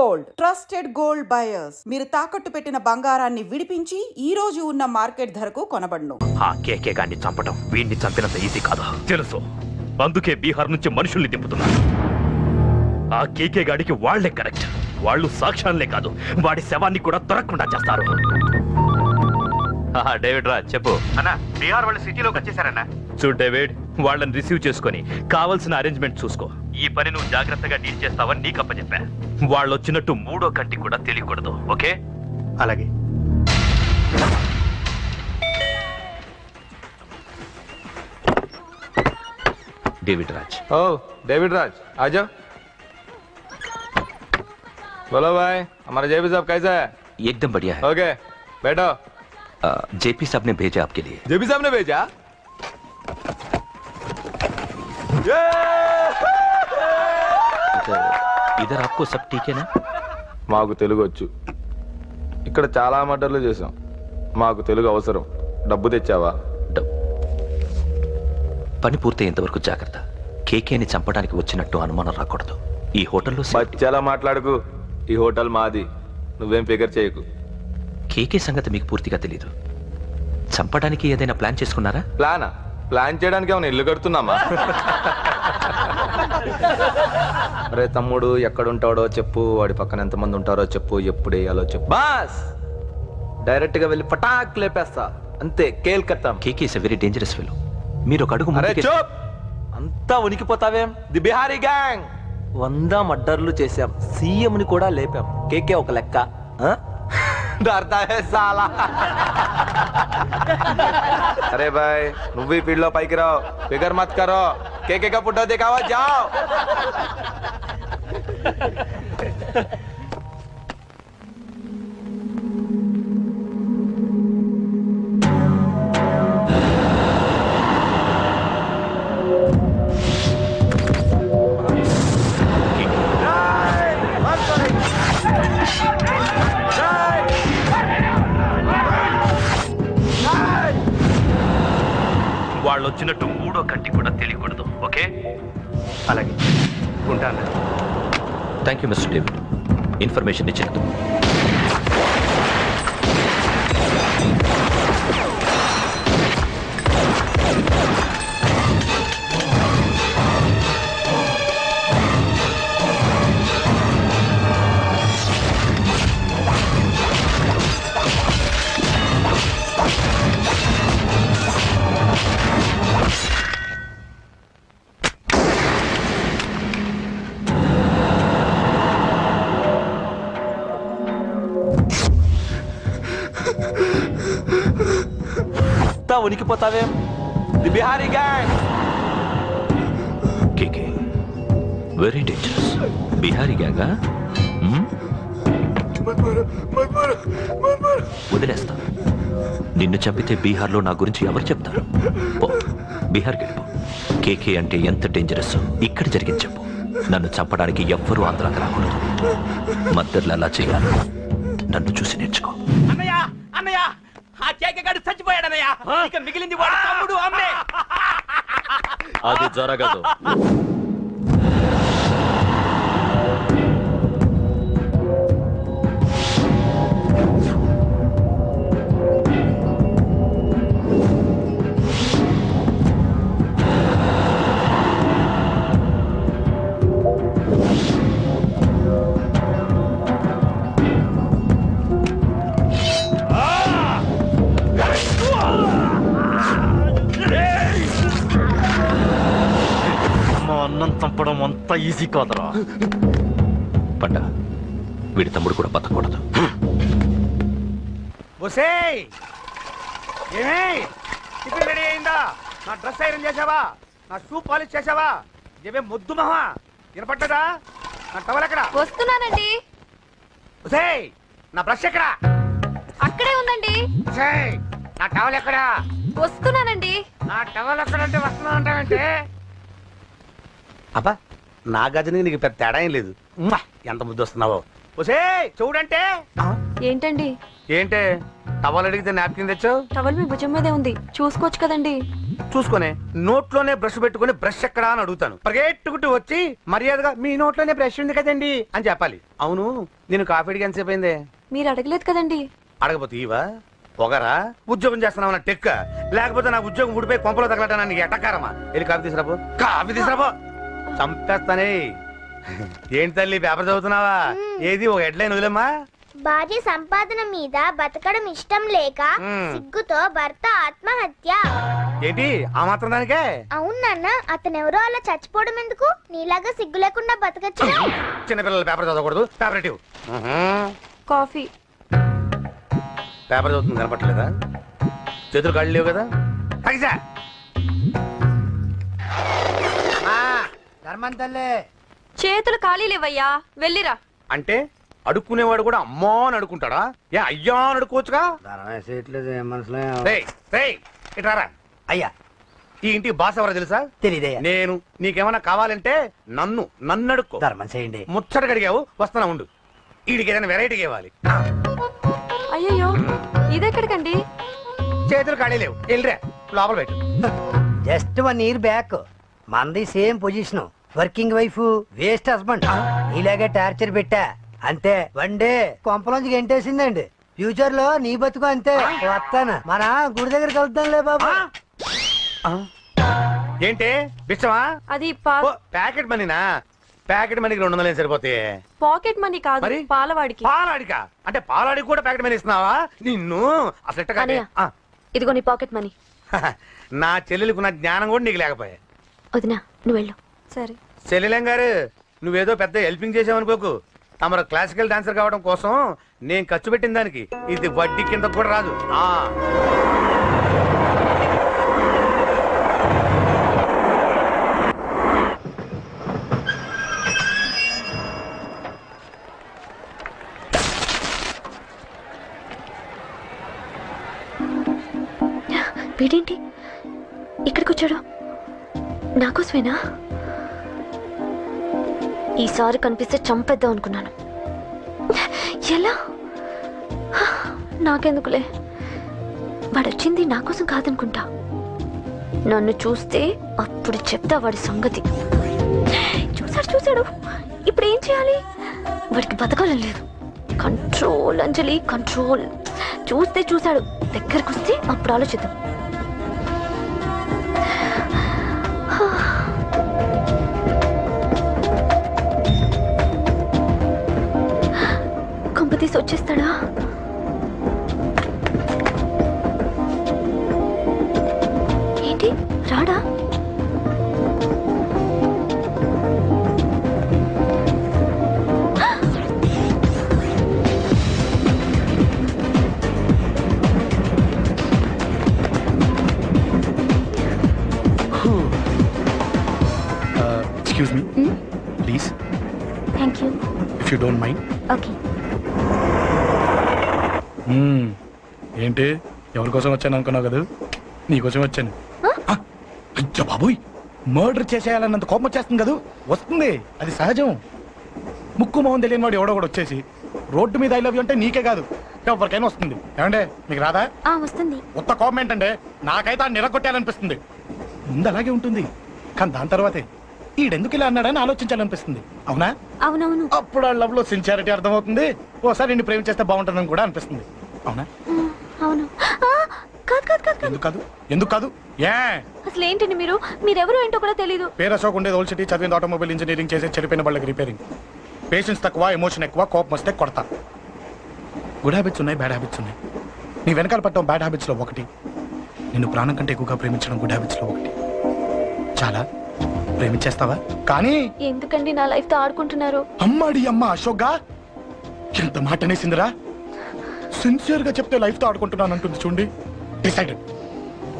Gold, trusted gold buyers. మీరు తాకట్టు పెట్టిన బంగారాన్ని విడిపించి ఈ రోజు ఉన్న మార్కెట్ ధరకు కొనబడును. ఆ కేకే గాన్ని చంపడం వీడిని చంపినంత ఈజీ కాదు తెలుసు. అందుకే బీహార్ నుంచి మనుషుల్ని దింపుతున్నారు. ఆ కేకే గాడికి వాళ్లే కరెక్ట్. వాళ్ళు సాక్ష్యాలనే కాదు, వాడి శవాన్ని కూడా దొరకకుండా చేస్తారు. డేవిడ్ రా చెప్పు అన్నా. బీహార్ వాళ్ళు సిటీలోకి వచ్చేసారన్నా. చూడు డేవిడ్, వాళ్ళని రిసీవ్ చేసుకుని కావాల్సిన అరేంజ్మెంట్ చూసుకో. ఈ పని నువ్వు జాగ్రత్తగా డీల్ చేస్తావని నీకు అప్పచెప్పా. వాళ్ళు వచ్చినట్టు మూడో కంటి కూడా తెలియకూడదు, ఓకే? అలాగే. डेविड राज। ओ डेविड राज आ जाओ। बोलो भाई, हमारा जेपी साहब कैसा है? एकदम बढ़िया है। ओके बैठो। जेपी साहब ने भेजा आपके लिए। जेपी साहब ने भेजा? इधर आपको सब ठीक है ना? మాకు తెలుగు వచ్చు. ఇక్కడ చాలా మర్డర్లు చేసాం. మాకు తెలుగు అవసరం. డబ్బు తెచ్చావా? పని పూర్తయ్యేంత వరకు జాగ్రత్త. కేకేని చంపడానికి వచ్చినట్టు అనుమానం రాకూడదు. ఈ హోటల్లో బచ్చాలా మాట్లాడుకు. ఈ హోటల్ మాది, నువ్వేం ఫిగర్ చేయకు. కేకే సంగతి మీకు పూర్తిగా తెలీదు. చంపడానికి ఏదైనా ప్లాన్ చేసుకున్నారా? ప్లాన్ చేయడానికి ఏమైనా ఇల్లు కడుతున్నామా? అరే తమ్ముడు, ఎక్కడుంటాడో చెప్పు, వాడి పక్కన ఎంతమంది ఉంటారో చెప్పు, ఎప్పుడు వేయాలో చెప్పు. బాస్ డైరెక్ట్ గా వెళ్ళి పటాక్ లేపేస్తా, అంతే. కేల్కత్తాం. KK is a very dangerous fellow. మీరు ఒక అడుగు అంతా ఉనికిపోతావేం? ది బిహారీ గ్యాంగ్ 100 మర్డర్లు చేశాం, సీఎం ని కూడా లేపాం. కేకే ఒక లెక్క. डरता है साला। अरे भाई నువ్వు ఫీల్డ్ లో పైకి రావు, ఫిగర్ మత్ కరో. కేకే का पुट्टा दिखावा जाओ। వాళ్ళు వచ్చినట్టు మూడో కంటి కూడా తెలియకూడదు, ఓకే? అలాగే ఉంటాను. Thank you mister David, information ఇచ్చినందుకు. ఉనికిపోతావేం? The Bihari gang. KK very dangerous. Bihari గ్యాంగా? వదిలేస్తా. నిన్ను చంపితే బీహార్లో నా గురించి ఎవరు చెప్తారు? పో, బీహార్కి వెళ్ళిపో. కేకే అంటే ఎంత డేంజరస్ ఇక్కడ జరిగింది చెప్పు. నన్ను చంపడానికి ఎవ్వరూ ఆంధ్రాకి రాకూడదు. మద్దర్లు అలా చేయాలి. నన్ను చూసి నేర్చుకో. అన్నయ్య అన్నయ్య, ఆ కేకగాడు చచ్చిపోయాడన్నయ్య. ఇక మిగిలింది వాడు తమ్ముడు అమ్మే. అది జరగదు. అన్నం చంపడం అంత ఈజీ కాదురా. పండ వీడి తమ్ముడు కూడా బతకూడదు. టిఫిన్ రెడీ అయిందా? నా డ్రెస్ ఐరన్ చేసావా? నా షూ పాలిష్ చేసావా? ఏమే ముద్దు మహా వినపడ్డదా? నా టవల్ ఎక్కడ? వస్తున్నానండి. నా బ్రష్ ఎక్కడ? అక్కడే ఉందండి. నా టవల్ ఎక్కడ? వస్తున్నానండి. నా టవల్ ఎక్కడంటే వస్తున్నానంటే అబ్బా, నా గజనికి నీకు పెద్ద తేడా ఏం లేదు. ఎంత ముద్దు వస్తున్నావో. చూడంటే ఏంటండి? ఏంటే టవల్ అడిగితే నాప్కిన్ తెచ్చావు? టవల్ మీ భుజం మీదే ఉంది, చూసుకోవచ్చు కదండి. చూసుకునే నోట్లోనే బ్రష్ పెట్టుకుని బ్రష్ ఎక్కడా అని అడుగుతాను. పరిగెట్టుకుంటూ వచ్చి మర్యాదగా మీ నోట్లోనే బ్రష్ ఉంది కదండి అని చెప్పాలి. అవును నేను కాఫీ అడిగి ఎంతసేపు అయిందే? మీరు అడగలేదు కదండి. అడగపోతే ఇవా పొగరా? ఉద్యోగం చేస్తున్నావు టెక్క, లేకపోతే నా ఉద్యోగం ఊడిపోయి కొంపలో తగలటానికి నీకు ఎటకారమా? వెళ్ళి కాఫీ తీసుకురాబో. కాఫీ తీసుకురాబో, చంపేస్తానే. ఏంటి తల్లి పేపర్ చదువుతున్నావా? ఏది ఒక హెడ్లైన్ వదిలేమ్మా. భార్య సంపాదన మీద బతకడం ఇష్టం లేక సిగ్గుతో భర్త ఆత్మహత్య. ఏంటి ఆ మాత్రం దానికే? అవును నాన్న, అతనెవరో అలా చచ్చిపోవడం ఎందుకు? నీలాగా సిగ్గు లేకుండా బతకచ్చు. చిన్నపిల్లల పేపర్ చదవకూడదు. పేపర్ ఇవ్వు. కాఫీ. పేపర్ చదువుతుంది కనపట్లేదా? చేతులు కాళ్ళు లేవు కదా? తగ్గిసా చేతులు ఖాళీ లేవయ్యా, వెళ్ళిరా. అంటే అడుక్కునేవాడు కూడా అమ్మా అని అడుక్కుంటాడా? ఏ అయ్యా అని అడుక్కోవచ్చుగా? ఇట్రారా. అయ్యా ఈ ఇంటికి బాస్ ఎవరో తెలుసా? తెలీదయ్యా. నేను. నీకేమన్నా కావాలంటే నన్ను అడుక్కో. ధర్మం చేయండి. ముచ్చటగా అడిగావు, వస్తున్నా ఉండు. వీడికి ఏదైనా వెరైటీగా ఇవ్వాలి. అయ్యయ్యో, ఇదెక్కడికండి? చేతులు ఖాళీ లేవు, వెళ్ళిరా లోపల పెట్టు. జస్ట్ 1 year బ్యాక్ మనది same position. Working wife, waste husband. ఇలాగే టార్చర్ పెట్టా అంతే. 1 day కొంపలోంచి గెంటేసిందండి. ఫ్యూచర్ లో నీ బతుకు అంతే. వస్తాను, మన గుడి దగ్గర కలుద్దాంలే బాబా. ఏంటి బిచ్చమా? అది ప్యాకెట్ మనీనా? ప్యాకెట్ మనీకి 200 సరిపోతాయి. పాకెట్ మనీ కాదు, మరి? పాలవాడికి. పాలాడికా? అంటే పాలాడికి కూడా ప్యాకెట్ మనీ ఇస్తున్నావా? నిన్ను అసలు ఇదిగో నీ పాకెట్ మనీ. నా చెల్లెలకు నా జ్ఞానం కూడా నీకు లేకపోయా. వదినా నువ్వు వెళ్ళు. సరే చెల్లెలం గారు, నువ్వేదో పెద్ద హెల్పింగ్ చేసావనుకోకు. తమరు క్లాసికల్ డాన్సర్ కావడం కోసం నేను ఖర్చు పెట్టిన దానికి ఇది వడ్డీ కింద కూడా రాదు. వీడేంటి ఇక్కడికి వచ్చాడు? నాకోసమేనా? ఈసారి కనిపిస్తే చంపేద్దాం అనుకున్నాను. ఎలా? నాకెందుకులే, వాడొచ్చింది నా కోసం కాదనుకుంటా. నన్ను చూస్తే అప్పుడు చెప్తా వాడి సంగతి. చూశాడు. ఇప్పుడు ఏం చేయాలి? వాడికి బతకాలని లేదు. కంట్రోల్ అంజలి, కంట్రోల్. చూశాడు, దగ్గరకు వస్తే అప్పుడు ఆలోచిద్దాం. కంపతీసి వచ్చేస్తాడా? ఏంటి రాడా? Excuse me, please. Thank you. If you don't mind. Okay. ఏంటి ఎవరి కోసం వచ్చాను అనుకున్నావు కదా? నీకోసం వచ్చాను. అయ్యో బాబోయ్, మర్డర్ చేసేయాలన్నంత కోపం వచ్చేస్తుంది కదా? వస్తుంది, అది సహజం. ముక్కు మొహం తెలియని వాడు ఎవడో కూడా వచ్చేసి రోడ్డు మీద ఐ లవ్ యూ అంటే నీకే కాదు ఎవరికైనా వస్తుంది. ఏమంటే మీకు రాదా? వస్తుంది. కొత్త కోపం ఏంటంటే నాకైతే ఆ నిరగొట్టాలనిపిస్తుంది. ముందు అలాగే ఉంటుంది, కానీ దాని తర్వాతే ఈడెందుకు ఇలా అన్నాడని ఆలోచించాలనిపిస్తుంది. అవునా? అవునవును. అప్పుడు ఆ లవ్ లో సిన్సియారిటీ అర్థమవుతుంది. ఓసారి నిన్ను ప్రేమించేస్తే బాగుంటుందని కూడా అనిపిస్తుంది. అవునా? అవును. ఎందుకు కాదు? అసలు ఏంటండి మీరెవరు ఏంటో కూడా తెలీదు. పేరు అశోక్, ఉండేది ఓల్డ్ సిటీ, చదివింది ఆటోమొబైల్ ఇంజనీరింగ్, చేసే చెడిపోయిన వాళ్ళకి రిపేరింగ్. పేషెన్స్ తక్కువ, ఎమోషన్ ఎక్కువ, కోపం వస్తే కొడతా. గుడ్ హ్యాబిట్స్ ఉన్నాయి, బ్యాడ్ హ్యాబిట్స్ ఉన్నాయి. నీ వెనకాల పట్టడం బ్యాడ్ హ్యాబిట్స్ లో ఒకటి. నిన్ను ప్రాణం కంటే ఎక్కువగా ప్రేమించడం గుడ్ హ్యాబిట్స్ లో ఒకటి. చాలా ప్రేమించేస్తావా? కానీ ఎందుకండి నా లైఫ్ తో ఆడుకుంటున్నారు? అమ్మాడి అమ్మ అశోక్గా ఎంత మాట అనేసిందిరా. సిన్సియర్ గా చెప్తే లైఫ్ తో ఆడుకుంటున్నాను అంటుంది చూడండి. డిసైడెడ్,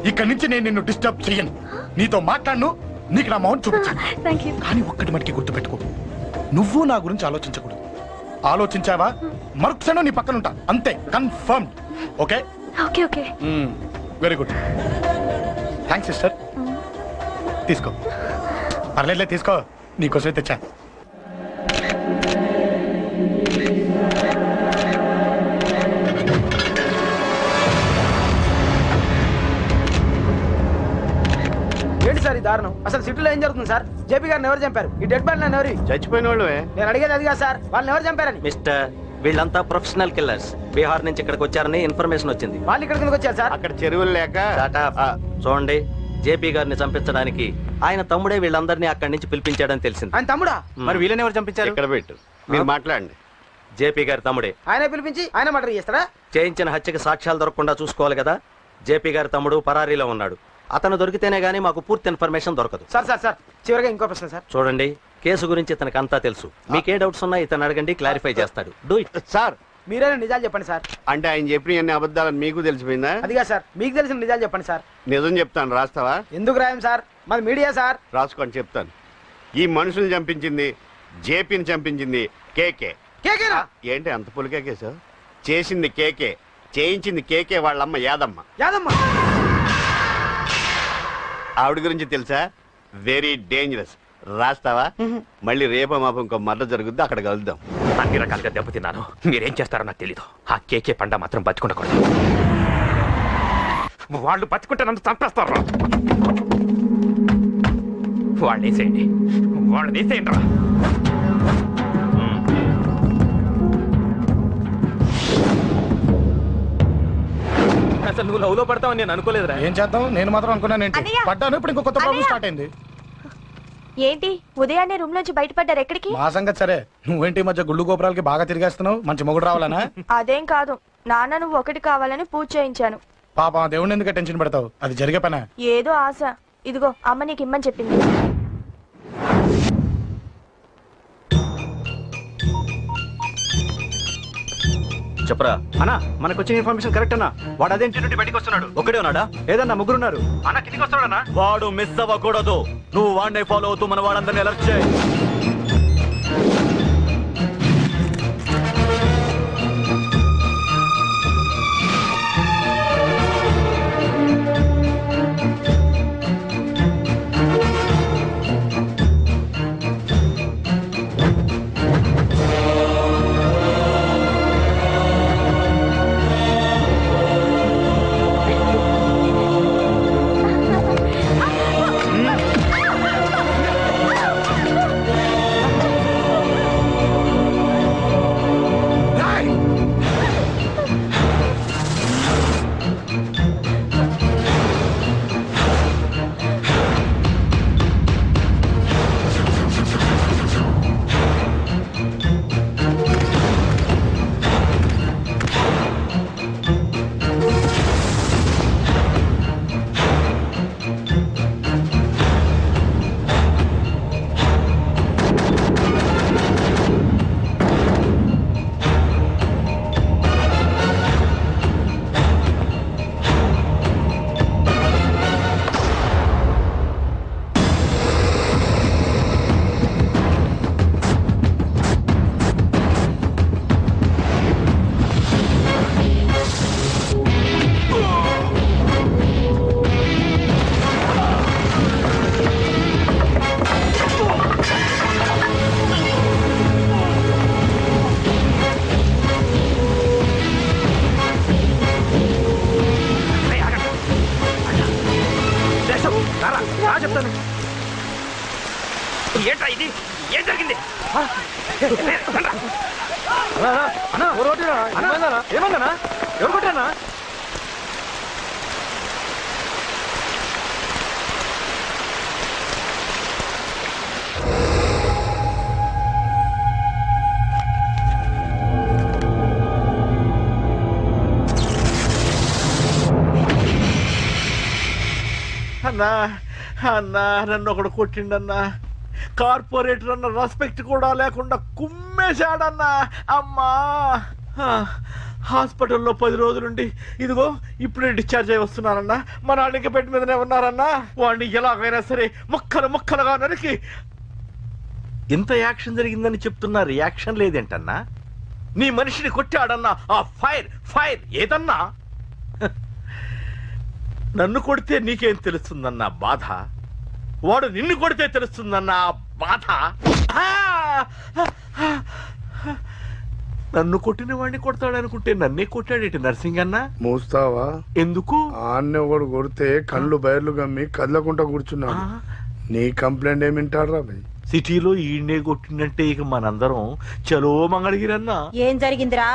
ఇక్కడి నుంచి నేను నిన్ను డిస్టర్బ్ చెయ్యను. నీతో మాట్లాడను, నీకు నా మౌన్ చూపించాను. కానీ ఒక్కటి మటుకి గుర్తుపెట్టుకో, నువ్వు నా గురించి ఆలోచించకూడదు. ఆలోచించావా మరుక్షణం నీ పక్కన ఉంటా, అంతే. Confirm. Okay? Okay okay. Very good. Thanks sister. తీసుకో. పర్లేదులే, తీసుకో, నీకోసమే తెచ్చా. సార్ ఈ దారుణం? అసలు సిటీలో ఏం జరుగుతుంది సార్? జేపీ గారిని ఎవరు చంపారు? ఈ డెడ్ బాడీ ఎవరు? చచ్చిపోయిన వాళ్ళు. నేను అడిగేది అది కాదు సార్, వాళ్ళని ఎవరు చంపారని. మిస్టర్, వీళ్ళంతా ప్రొఫెషనల్ కిల్లర్స్. బీహార్ నుంచి ఇక్కడికి వచ్చారని ఇన్ఫర్మేషన్ వచ్చింది. వాళ్ళు ఇక్కడికి ఎందుకు వచ్చారు సార్? అక్కడ చెరువులు లేక. చూడండి, జేపీ గారిని చంపించడానికి ఆయన తమ్ముడే వీళ్ళందరినీ అక్కడి నుంచి పిలిపించాడని తెలిసింది. ఆయన తమ్ముడా? మరి వీళ్ళని ఎవరు చంపించారు? ఇక్కడ పెట్టు, మీరు మాట్లాడండి. జేపీ గారి తమ్ముడే. ఆయన పిలిపించి ఆయన మర్డర్ చేస్తారా? చేయించిన హత్యకి సాక్ష్యాలు దొరకకుండా చూసుకోవాలి కదా. జేపీ గారి తమ్ముడు పరారీలో ఉన్నాడు. అతను దొరికితేనే గానీ మాకు పూర్తి ఇన్ఫర్మేషన్ దొరకదు. సార్ సార్ సార్ చివరిగా ఇంకో ప్రశ్న సార్. చూడండి, కేసు గురించి ఇతనికి అంతా తెలుసు. మీకే డౌట్స్ ఉన్నా ఇతను అడగండి, క్లారిఫై చేస్తాడు. Do it. సార్ మీరే నిజాలు చెప్పండి సార్. అంటే ఆయన చెప్పిన అన్ని అబద్ధాలని మీకు తెలిసిపోయిందా? అదిగా సార్, మీకు తెలిసిన నిజాలు చెప్పండి సార్. నిజం చెప్తాను, రాస్తావా? ఎందుకు రాయం సార్, మాది మీడియా సార్. రాసుకోండి, చెప్తాను. ఈ మనుషుల్ని చంపించింది, జేపీని చంపించింది కేకే. కేకేనా? ఏంటి అంత పులికేకేసా? చేసింది కేకే, చేయించింది కేకే వాళ్ళమ్మ యాదమ్మ. యాదమ్మ ఆవిడ గురించి తెలుసా? Very dangerous. రాస్తావా? మళ్ళీ రేపో మాపం ఇంకో మర్డర్ జరుగుద్ది, అక్కడ కలుద్దాం. అన్ని రకాలుగా దెబ్బతిన్నాను. మీరేం చేస్తారో నాకు తెలీదు. ఆ కేకే పండ మాత్రం బతుకుండకూడదు. వాళ్ళు బతుకుంటే నన్ను చంపేస్తారు. వాళ్ళు వేసేయండి, వాళ్ళు వేసేయండి రా. అసలు నువ్వు లవ్ లో పడతావని నేను అనుకోలేదురా. ఏం చేద్దాం, నేను మాత్రం అనుకున్నాను ఏంటి, పడ్డాను. ఇప్పుడు ఇంకో కొత్త ప్రాబ్లం స్టార్ట్ అయింది. ఏంటి ఉదయాన్నే రూమ్ నుంచి బయటపడ్డారు? ఎక్కడికి? మా సంగతి సరే, నువ్వేంటి మధ్య గుళ్ళు గోపురాలకి బాగా తిరిగేస్తున్నావు? మంచి మొగుడు రావాలనా? అదేం కాదు నాన్న, నువ్వు ఒకటి కావాలని పూజ చేయించాను. పాప దేవుడిని ఎందుకు టెన్షన్ పెడతావు? అది జరిగే పనా? ఏదో ఆశ. ఇదిగో అమ్మ నీకు ఇమ్మని చెప్పింది. చెప్పరా అన్నా, మనకు వచ్చిన ఇన్ఫర్మేషన్ కరెక్ట్ అన్నా. వాడు అదే ఇంటి నుండి బయటకు వస్తున్నాడు. ఒక్కడే ఉన్నాడా? ఏదన్నా ముగ్గురున్నారు అన్న, కిందికి వస్తాడన్నా. వాడు మిస్ అవ్వకూడదు. నువ్వు వాడిని ఫాలో అవుతూ మన వాళ్ళందరినీ అలర్ట్ చేయి. ఏంట్రా ఇది? ఏం జరిగింది? ఏమన్నా ఎవరు కొట్టానా? అన్నా అన్నా, నన్ను ఒకడు కొట్టిండన్నా. కార్పొరేటర్ అన్న రెస్పెక్ట్ కూడా లేకుండా కుమ్మేశాడన్నా. అమ్మా, హాస్పిటల్లో 10 రోజులుండి ఇదిగో ఇప్పుడే డిశ్చార్జ్ అయి వస్తున్నానన్నా. మా నాన్న ఇంకా బెడ్ మీదనే ఉన్నారన్నా. వాడిని ఎలాగైనా సరే ముక్కలు ముక్కలుగా నరికి. ఇంత యాక్షన్ జరిగిందని చెప్తున్నా, రియాక్షన్ లేదేంటన్నా? నీ మనిషిని కొట్టాడన్నా. ఆ ఫైర్ ఫైర్ ఏదన్నా? నన్ను కొడితే నీకేం తెలుస్తుందన్నా బాధ, వాడు నిన్ను కొడితే తెలుస్తుందన్నా బాధ. నన్ను కొట్టిన వాడిని కొడతాడనుకుంటే నన్నే కొట్టాడేటి నర్సింగ్ అన్న. మోస్తావా? ఎందుకు? ఆన్నే ఒకడు కొడితే కళ్ళు బయర్లు గమ్మి కదలకుండా కూర్చున్నాడు. నీ కంప్లైంట్ ఏమింటారా? సిటీలో ఈయనే కొట్టినట్టే ఇక మనందరం చలో మంగళగిరన్నా. ఏం జరిగిందిరా?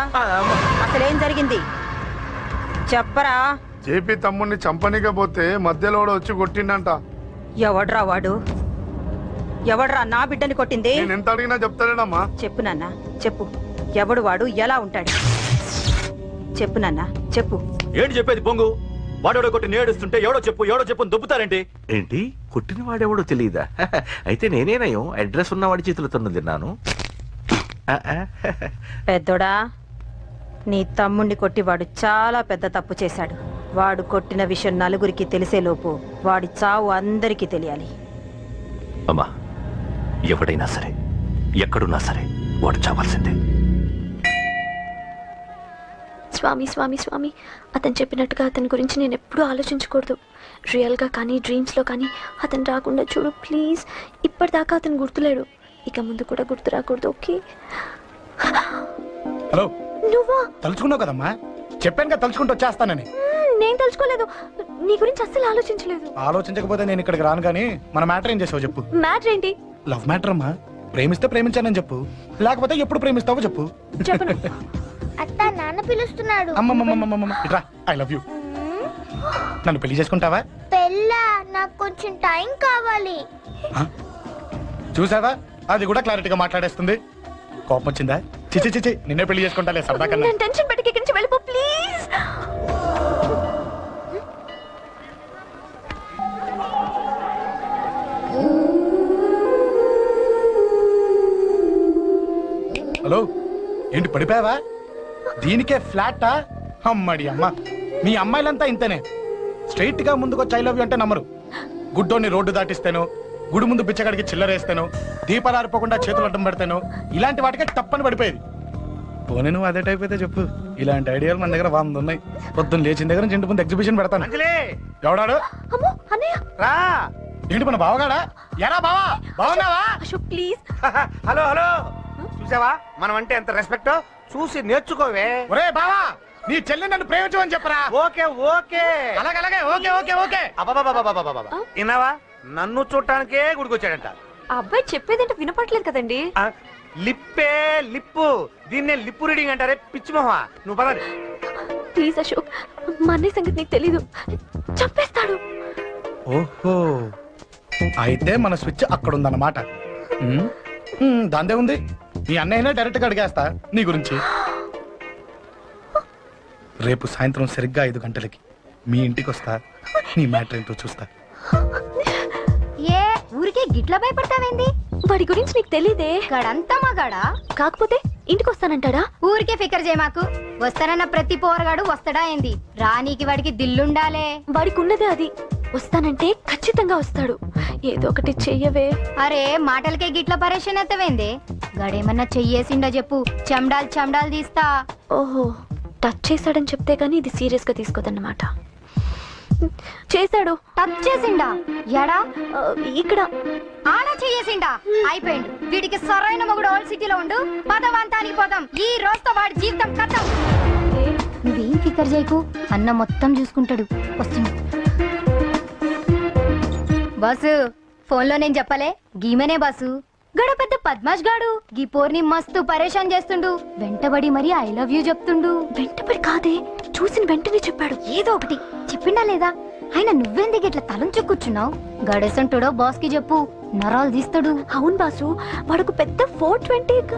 అసలేం జరిగింది చెప్పరా? జేపీ తమ్ముడిని చంపనికపోతే మధ్యలో వచ్చి కొట్టిండంట. ఎవడ్రా వాడు? ఎవడ్రా నా బిడ్డని కొట్టింది? నేను ఎంత అడిగినా చెప్తాడమ్మా. చెప్పు నాన్న చెప్పు. ఎవడు వాడు? ఎలా ఉంటాడు? చెప్పు నాన్న చెప్పు. ఏంటి చెప్పేది బొంగు? వాడెవడో కొట్టి నేడుస్తుంటే ఎవడో చెప్పు దొబ్బుతారేంటి? ఏంటి కొట్టిన వాడెవడో తెలియదా? అయితే నేనేనయం అడ్రస్ ఉన్నవాడి చేతులతో తిన్నాను. పెద్దోడా, నీ తమ్ముణ్ణి కొట్టి వాడు చాలా పెద్ద తప్పు చేశాడు. వాడు కొట్టిన విషయం నలుగురికి తెలిసేలోపు వాడి చావు అందరికీ తెలియాలి. అమ్మా, ఎవడైనా సరే ఎక్కడున్నా సరే వాడు చావాల్సిందే. స్వామి స్వామి స్వామి, అతను చెప్పినట్టుగా అతని గురించి నేను ఎప్పుడూ ఆలోచించకూడదు. రియల్గా కానీ డ్రీమ్స్లో కానీ అతను రాకుండా చూడు ప్లీజ్. ఇప్పటిదాకా అతను గుర్తులేడు, ఇక ముందు కూడా గుర్తు రాకూడదు. ఓకే? హలో, నువ్వా? తలుచుకున్నావు కదమ్మా, చెప్పాను కదా తలుచుకుంటూ వచ్చేస్తానని. నేను తలుచుకోలేదు, నీ గురించి అస్సలు ఆలోచించలేదు. ఆలోచించకపోతే నేను ఇక్కడికి రాను. కానీ మన మ్యాటర్ ఏం చేసావు చెప్పు. మ్యాటర్ ఏంటి? లవ్ మ్యాటర్ అమ్మా. ప్రేమిస్తే ప్రేమించానని చెప్పు, లేకపోతే ఎప్పుడు ప్రేమిస్తావో చెప్పు. చెప్పను. అత్త నాన్న పిలుస్తున్నాడు. అమ్మమ్మమ్మమ్మమ్మ ఇట్రా, ఐ లవ్ యూ. నన్ను పెళ్లి చేసుకుంటావా? పెళ్ళా? నాకు కొంచెం టైం కావాలి. చూసావా, అది కూడా క్లారిటీగా మాట్లాడేస్తుంది. కోపం వచ్చిందా? చిచి చిచి, నిన్నే పెళ్లి చేసుకుంటాలే సరదా కన్నా. నేను టెన్షన్ పెట్టి ఇక్కడి నుంచి వెళ్ళిపో ప్లీజ్. హలో, ఏంటి పడిపోయావా? దీనికే ఫ్లాటా? అమ్మడి అమ్మ, మీ అమ్మాయిలంతా ఇంతనే. స్ట్రైట్ గా ముందుకొచ్చి ఐ లవ్ యూ అంటే నమ్మరు. గుడ్డోని రోడ్డు దాటిస్తాను, గుడి ముందు బిచ్చగాడికి చిల్లరేస్తాను, దీపాలు ఆరిపోకుండా చేతులు అడ్డం పెడతాను, ఇలాంటి వాటికే తప్పని పడిపోయేది. పోనీ నువ్వు అదే టైప్ అయితే చెప్పు. ఇలాంటి ఐడియాలు మన దగ్గర 100 ఉన్నాయి. పొద్దున్న లేచిన దగ్గర నుంచి ఇంటి ముందు ఎగ్జిబిషన్ పెడతాను. ఎవడాడు? ఏంటి మన బావగాడా? ఎరా బావా, బావున్నావా? ప్లీజ్. హలో హలో, చూసావా మనం అంటే ఎంత రెస్పెక్ట్? చూసి నేర్చుకోవే. ఒరే బావా, నీ చెల్లి నన్ను ప్రేమించమని చెప్పరా. ఓకే ఓకే, అలాగే ఓకే ఓకే ఓకే. విన్నావా, నన్ను చూడటానికే గుడికొచ్చాడంట. ఆ అబ్బాయి చెప్పేదంటే వినపట్లేదు కదండి. లిప్పే లిప్పు, దీన్నే లిప్పు రీడింగ్ అంటారే పిచ్చి మొహ. నువ్వు పదండి ప్లీజ్ అశోక్, మా అన్నయ్య సంగతి నీకు తెలీదు, చంపేస్తాడు. ఓహో, అయితే మన స్విచ్ అక్కడ ఉందన్నమాట. దాందే ఉంది. మీ అన్నయ్యనే డైరెక్ట్ గా అడిగేస్తా నీ గురించి. రేపు సాయంత్రం సరిగ్గా 5 గంటలకి మీ ఇంటికి వస్తా. నీ మ్యాటర్ ఏంటో చూస్తా. ఏ ఊరికే గిట్ల భయపడతావేంది? వాడి గురించి నీకు తెలీదే. గడంతా మగాడా? కాకపోతే ఇంటికి వస్తానంటాడా? ఊరికే ఫికర్ చేయ మాకు. వస్తానన్న ప్రతి పోరగాడు వస్తాడా ఏంది? రానీకి వాడికి దిల్లుండాలే. వాడికి ఉన్నదే అది. వస్తానంటే ఖచ్చితంగా వస్తాడు. ఏదో ఒకటి చెయ్యవే. అరే మాటలకే గిట్ల పరేషన్ ఎత్తవేంది? గడేమన్నా చెయ్యేసిండా చెప్పు, చెమ్డాల్ చెమ్డాల్ తీస్తా. ఓహో, టచ్ చేశాడని చెప్తే గానీ ఇది సీరియస్ గా తీసుకోదన్నమాట. చేశాడు. టచ్ చేసిండా? ఎడా? ఇక్కడ. ఆడ చెయ్యేసిండా? అయిపోయిండు. వీడికి సరైన మొగుడు ఓల్డ్ సిటీలో ఉండు. పదవంతానికి పోదాం. ఈ రోజుతో వాడి జీవితం కథం. నువ్వేం ఫికర్ చేయకు, అన్న మొత్తం చూసుకుంటాడు. వస్తున్నా బాసు. ఫోన్ లో నేను చెప్పలే, గీమనే బాసు. గడ పెద్ద పద్మాష్ గాడు గీ పోర్ని మస్తు పరేషాన్ చేస్తుండు. వెంటబడి మరి ఐ లవ్ యూ చెప్తుండు. వెంటబడి కాదే, చూసిన వెంటనే చెప్పాడు. ఏదో ఒకటి చెప్పిండా లేదా? ఆయన నువ్వెందుకు ఇట్లా తలంచు కూర్చున్నావు? గడేసంటుడో బాస్ కి చెప్పు, నరాలు తీస్తాడు. అవును బాసు, వాడుకు పెద్ద 420.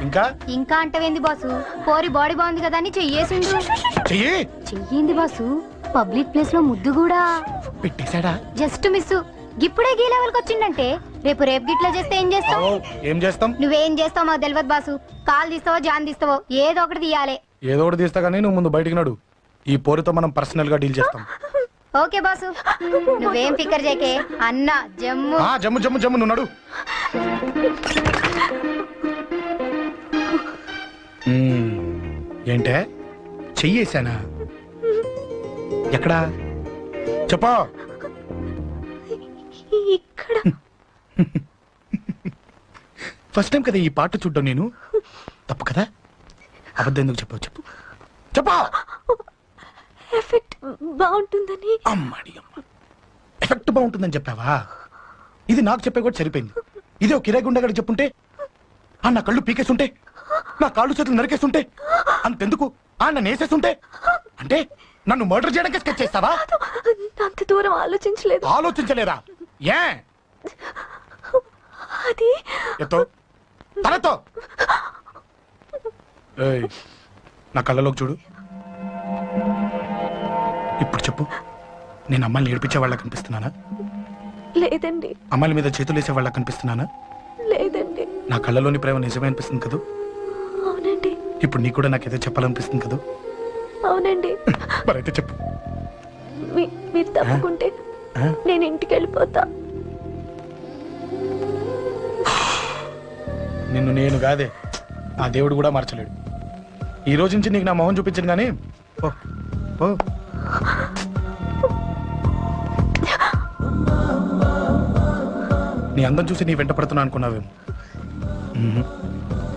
ఇంకా ఇంకా అంటవేంది బాసు? పోరి బాడీ బాగుంది కదా అని చెయ్యేసిండు. చెయ్యింది బాసు. పబ్లిక్ ప్లేస్ లో ముద్దు కూడా పెట్టేశాడా? Just miss. ఇప్పుడే గీ లెవెల్ కి వచ్చిందంటే రేపు గిట్లా చేస్తే ఏం చేస్తావు? ఏం చేస్తాం? నువ్వేం చేస్తావు మాకు తెలియదు బాసు. కాల్ తీస్తావో జాన్ తీస్తావో ఏదో ఒకటి తీయాలి. ఏదో ఒకటి తీస్తా గానీ నువ్వు ముందు బయటికి నడు. ఈ పోరుతో మనం పర్సనల్ గా డీల్ చేస్తాం. ఓకే బాసు, నువ్వేం ఫికర్ చేకే. అన్న జమ్ము జమ్ము జమ్ము జమ్ము, నువ్వు నడు. ఏంటే చెయ్యేశానా? ఎక్కడా చెప్పా? ఇక్కడ. ఫస్ట్ టైం కదా ఈ పాట చూడ్డం నేను. తప్పు కదా? అబద్ధం ఎందుకు చెప్పావు? చెప్పు చెప్పా. ఎఫెక్ట్ బాగుంటుందని. అమ్మాడి అమ్మ, ఎఫెక్ట్ బాగుంటుందని చెప్పావా? ఇది నాకు చెప్పే కూడా సరిపోయింది. ఇదే ఒక కిరాయి గుండెగాడు చెప్పుంటే, నా కళ్ళు పీకేస్తుంటే, నా కాళ్ళు చేతులు నరికేస్తుంటే, అంతెందుకు నన్ను వేసేస్తుంటే, అంటే నన్ను మర్డర్ చేయడానికి స్కెచ్ చేస్తావా? అంత దూరం ఆలోచించలేదు. ఆలోచించలేరా? ఏ అది ఎత్తో తలతో నా కళ్ళలోకి చూడు. ఇప్పుడు చెప్పు, నేను అమ్మాయిని ఏడిపించే వాళ్ళ కనిపిస్తున్నానా? లేదండి. అమ్మాయిల మీద చేతులు వేసే వాళ్ళ కనిపిస్తున్నానా? లేదండి. నా కళ్ళలోని ప్రేమ నిజమే అనిపిస్తుంది కదా? అవునండి. ఇప్పుడు నీకు కూడా నాకేదో చెప్పాలనిపిస్తుంది కదా? అవునండి. మరైతే చెప్పు. మీరు తప్పుకుంటే నేను ఇంటికి వెళ్ళిపోతా. నిన్ను నేను కాదే, ఆ దేవుడు కూడా మార్చలేడు. ఈ రోజు నుంచి నీకు నా మొహం చూపించను కానీ ఓ ఓ. నీ అందం చూసి నీ వెంట పడుతున్నా అనుకున్నావేమో.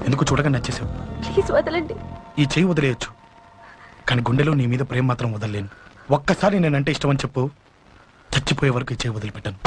ఎందుకు చూడగా నచ్చేసావు. ప్లీజ్ వదలండి. ఈ చెయ్యి వదిలేయచ్చు, కానీ గుండెలో నీ మీద ప్రేమ మాత్రం వదలలేను. ఒక్కసారి నేనంటే ఇష్టం అని చెప్పు, చచ్చిపోయే వరకు ఈ చెయ్యి వదిలిపెట్టాను.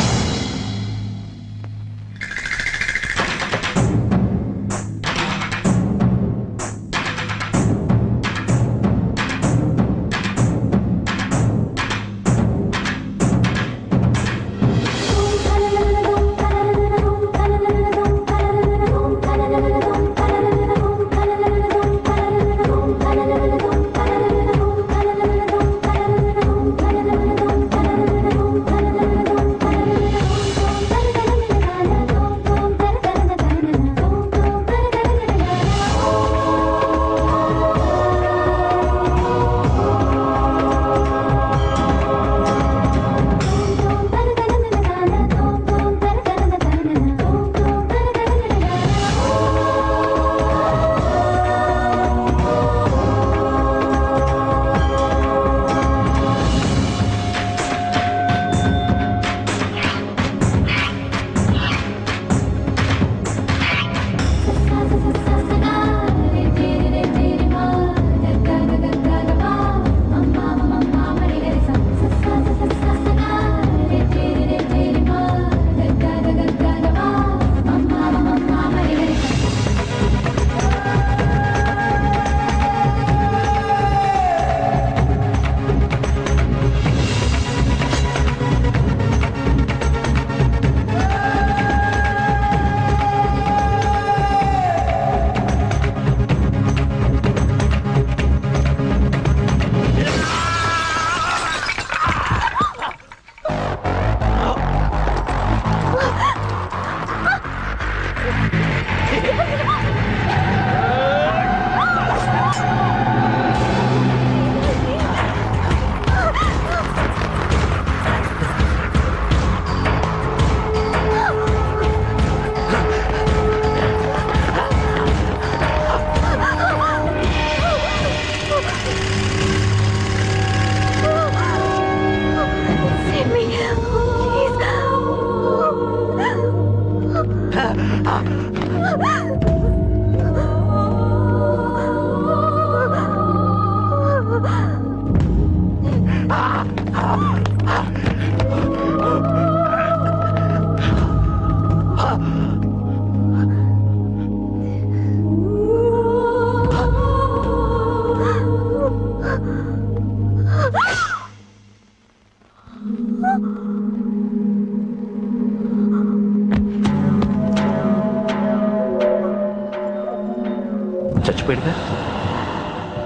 చచ్చిపోయాడుగా,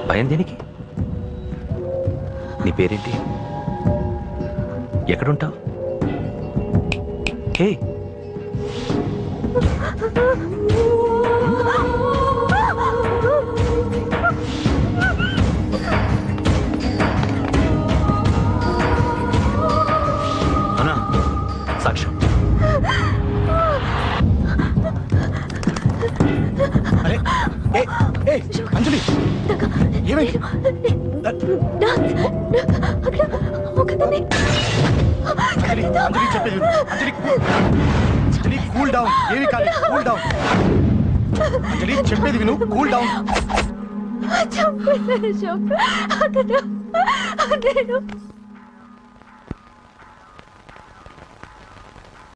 భయం దేనికి? నీ పేరేంటి? ఎక్కడుంటావు? హే, అన్నా సాక్ష్యం. అంజలి ఏమైంది? అంజలి చెప్పేది, అంజలి కూల్ డౌన్, ఏమి కాలేదు, కూల్ డౌన్. అంజలి చెప్పేది విను, కూల్ డౌన్. చంపేశారు అశోక్. అతను నేను